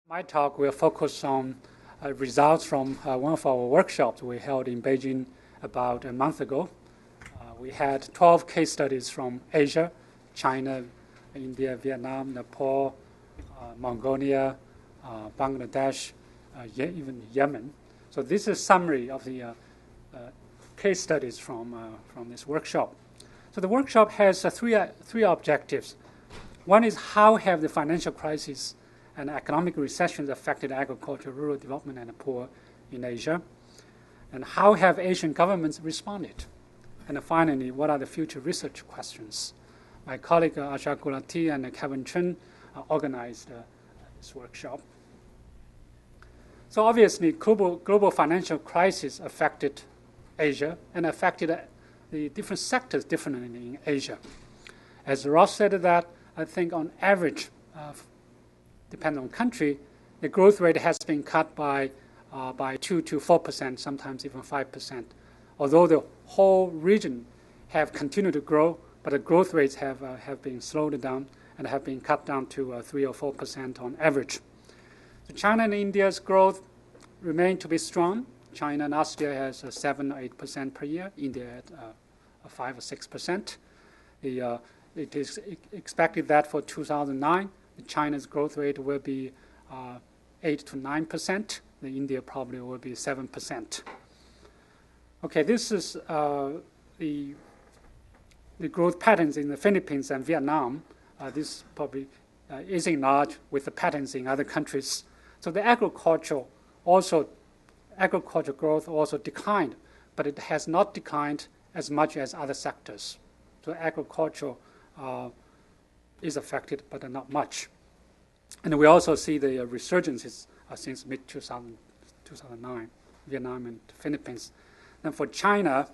My talk will focus on results from one of our workshops we held in Beijing about a month ago. We had 12 case studies from Asia, China, India, Vietnam, Nepal, Mongolia, Bangladesh, even Yemen. So this is a summary of the case studies from this workshop. So the workshop has three objectives. One is how have the financial crisis and economic recessions affected agriculture, rural development, and the poor in Asia? And how have Asian governments responded? And finally, what are the future research questions? My colleague Asha Gulati and Kevin Chen organized this workshop. So obviously, global financial crisis affected Asia and affected the different sectors differently in Asia. As Ross said that, I think on average, depending on country, the growth rate has been cut by 2 to 4%, sometimes even 5%. Although the whole region have continued to grow, but the growth rates have been slowed down and have been cut down to 3 or 4% on average. So China and India's growth remain to be strong. China last year has 7 or 8% per year. India at 5 or 6%. It is expected that for 2009, China's growth rate will be 8 to 9%. The India probably will be 7%. Okay, this is the growth patterns in the Philippines and Vietnam. This probably is in large with the patterns in other countries. So the agriculture growth also declined, but it has not declined as much as other sectors. So agriculture is affected, but not much. And we also see the resurgences since mid-2009, Vietnam and Philippines. And for China,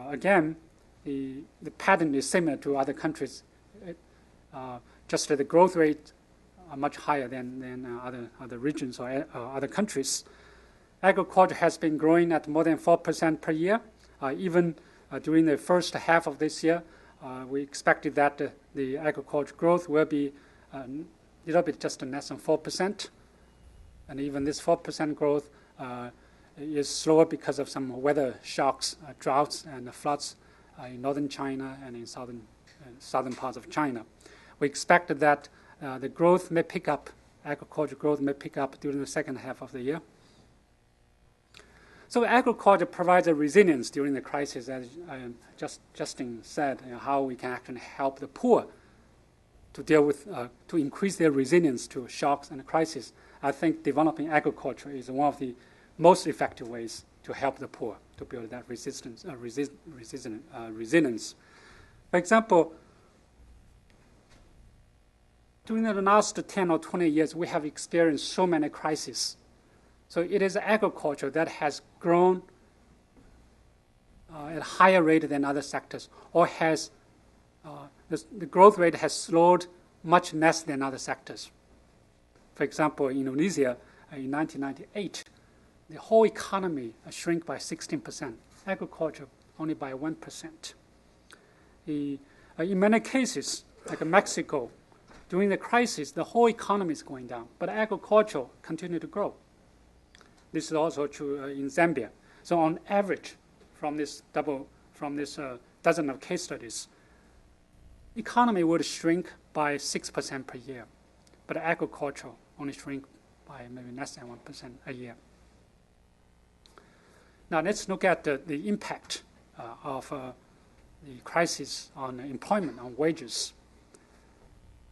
again, the pattern is similar to other countries. Just the growth rate are much higher than other regions or other countries. Agriculture has been growing at more than 4% per year. Even during the first half of this year, we expected that the agriculture growth will be a little bit just less than 4%. And even this 4% growth is slower because of some weather shocks, droughts and floods in northern China and in southern parts of China. We expect that the growth may pick up, agriculture growth may pick up during the second half of the year. So agriculture provides a resilience during the crisis, as Justin said, how we can actually help the poor to deal with, to increase their resilience to shocks and crises. I think developing agriculture is one of the most effective ways to help the poor to build that resilience. For example, during the last 10 or 20 years, we have experienced so many crises. So it is agriculture that has grown at a higher rate than other sectors, or has the growth rate has slowed much less than other sectors. For example, in Indonesia, in 1998, the whole economy shrank by 16%, agriculture only by 1%. In many cases, like Mexico, during the crisis, the whole economy is going down, but agriculture continued to grow. This is also true in Zambia. So on average, from this dozen of case studies, economy would shrink by 6% per year, but agriculture only shrink by maybe less than 1% a year. Now let's look at the impact of the crisis on employment, on wages.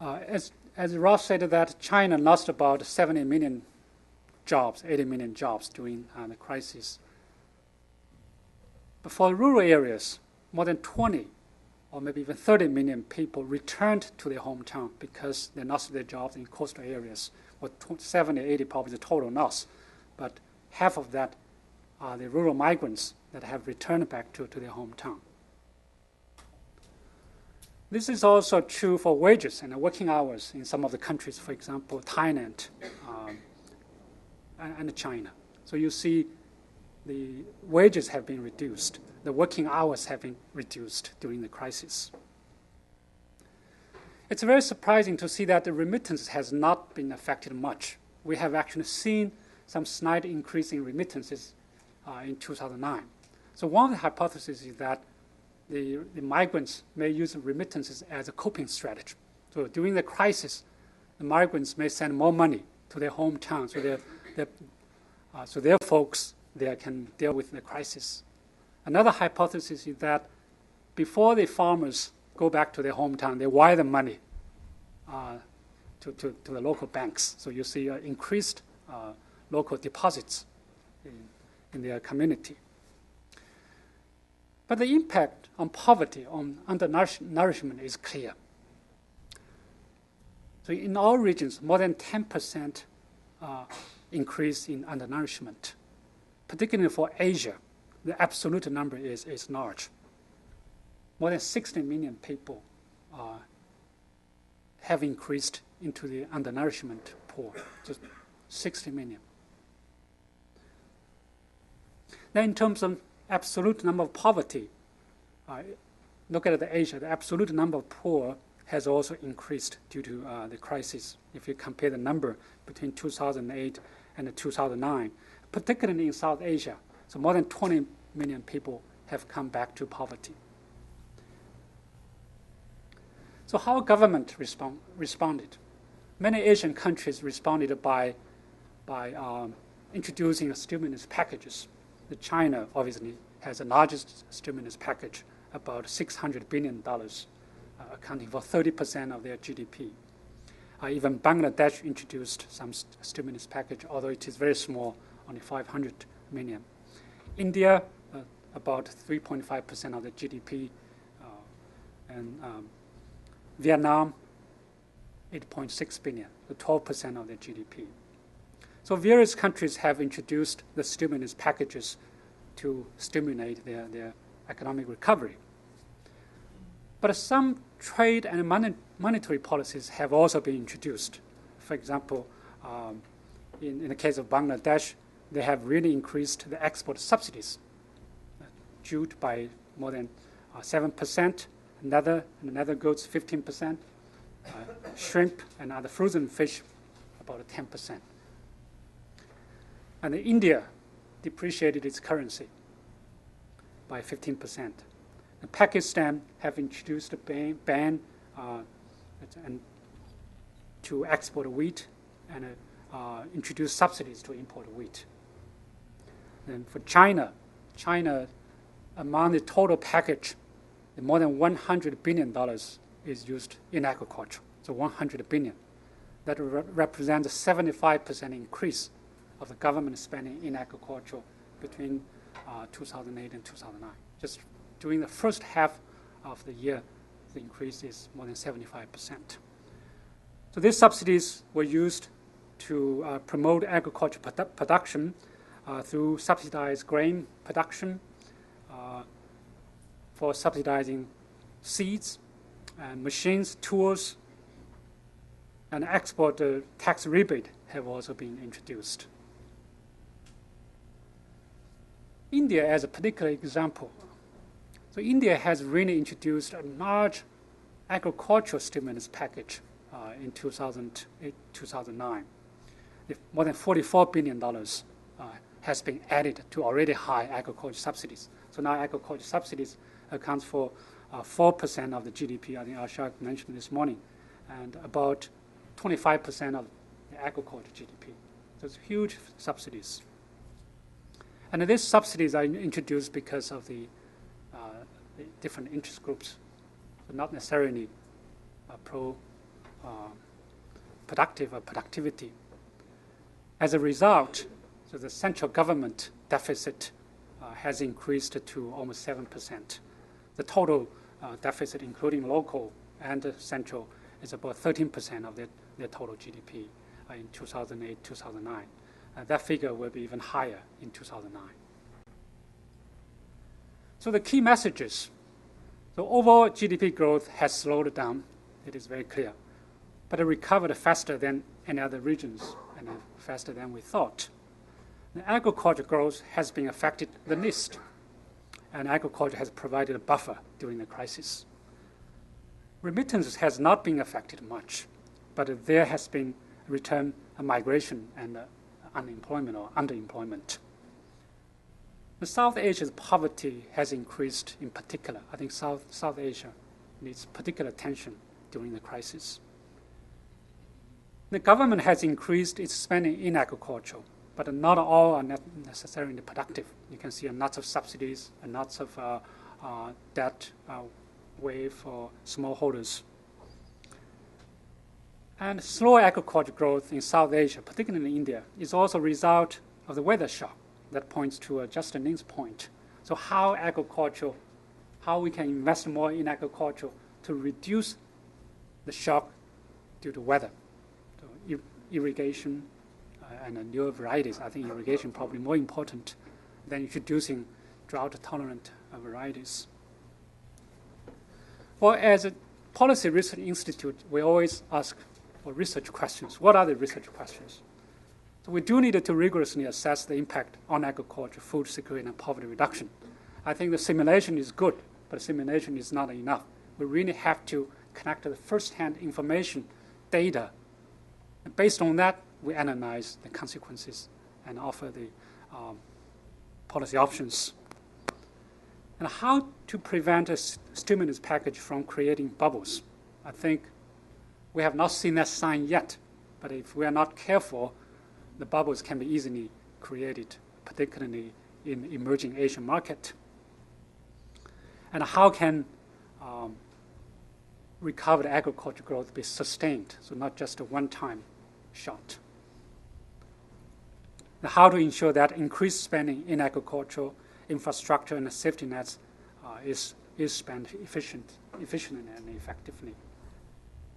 As Ross said, that China lost about 70 million jobs, 80 million jobs during the crisis. But for rural areas, more than 20 or maybe even 30 million people returned to their hometown because they lost their jobs in coastal areas. Or 70, 80 probably the total loss. But half of that are the rural migrants that have returned back to their hometown. This is also true for wages and working hours in some of the countries, for example, Thailand and China. So you see the wages have been reduced. The working hours have been reduced during the crisis. It's very surprising to see that the remittance has not been affected much. we have actually seen some slight increase in remittances in 2009. So one of the hypotheses is that the migrants may use remittances as a coping strategy. So during the crisis, the migrants may send more money to their hometown, so their folks there can deal with the crisis. Another hypothesis is that before the farmers go back to their hometown, they wire the money to the local banks. So you see increased local deposits in their community. But the impact on poverty, on undernourishment is clear. So in all regions, more than 10% increase in undernourishment. Particularly for Asia, the absolute number is large. More than 60 million people have increased into the undernourishment pool, just 60 million. Then in terms of absolute number of poverty, look at Asia, the absolute number of poor has also increased due to the crisis. If you compare the number between 2008 and 2009, particularly in South Asia, so more than 20 million people have come back to poverty. So how government responded? Many Asian countries responded by introducing stimulus packages. China obviously has the largest stimulus package, about $600 billion, accounting for 30% of their GDP. Even Bangladesh introduced some stimulus package, although it is very small, only 500 million. India, about 3.5% of the GDP, and Vietnam, 8.6 billion, so 12% of the GDP. So various countries have introduced the stimulus packages to stimulate their economic recovery. But some trade and monetary policies have also been introduced. For example, in the case of Bangladesh, they have really increased the export subsidies, jute by more than 7%, another goods 15%, shrimp and other frozen fish about 10%. And India depreciated its currency by 15%. And Pakistan have introduced a ban to export wheat and introduce subsidies to import wheat. And for China, among the total package, more than $100 billion is used in agriculture. So $100 billion. That represents a 75% increase of the government spending in agriculture between 2008 and 2009. Just during the first half of the year, the increase is more than 75%. So these subsidies were used to promote agriculture production through subsidized grain production, for subsidizing seeds and machines, tools, and export tax rebate have also been introduced. India as a particular example. So India has really introduced a large agricultural stimulus package in 2008, 2009. More than $44 billion has been added to already high agriculture subsidies. So now agriculture subsidies accounts for 4% of the GDP, I think Ashok mentioned this morning, and about 25% of the agriculture GDP. So it's huge subsidies. And these subsidies are introduced because of the different interest groups, but not necessarily pro-productive or productivity. As a result, so the central government deficit has increased to almost 7%. The total deficit, including local and central, is about 13% of their total GDP in 2008, 2009. That figure will be even higher in 2009. So the key messages. So overall GDP growth has slowed down. It is very clear. But it recovered faster than any other regions and faster than we thought. The agriculture growth has been affected the least. And agriculture has provided a buffer during the crisis. Remittances has not been affected much, but there has been a migration and unemployment or underemployment. The South Asia's poverty has increased in particular. I think South Asia needs particular attention during the crisis. The government has increased its spending in agriculture, but not all are necessarily productive. You can see lots of subsidies and lots of debt wave for smallholders. And slow agriculture growth in South Asia, particularly in India, is also a result of the weather shock that points to Justin Lin's point. So how we can invest more in agriculture to reduce the shock due to weather. So irrigation and newer varieties. I think irrigation is probably more important than introducing drought-tolerant varieties. Well, as a policy research institute, we always ask for research questions. What are the research questions? So we do need to rigorously assess the impact on agriculture, food security, and poverty reduction. I think the simulation is good, but simulation is not enough. We really have to connect the first-hand information, data. And based on that, we analyze the consequences and offer the policy options. And how to prevent a stimulus package from creating bubbles. I think we have not seen that sign yet, but if we are not careful, the bubbles can be easily created, particularly in emerging Asian market. And how can recovered agriculture growth be sustained, so not just a one-time shot? And how to ensure that increased spending in agriculture, infrastructure, and safety nets is spent efficiently and effectively.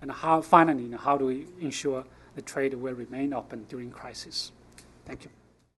And finally, how do we ensure the trade will remain open during crisis? Thank you.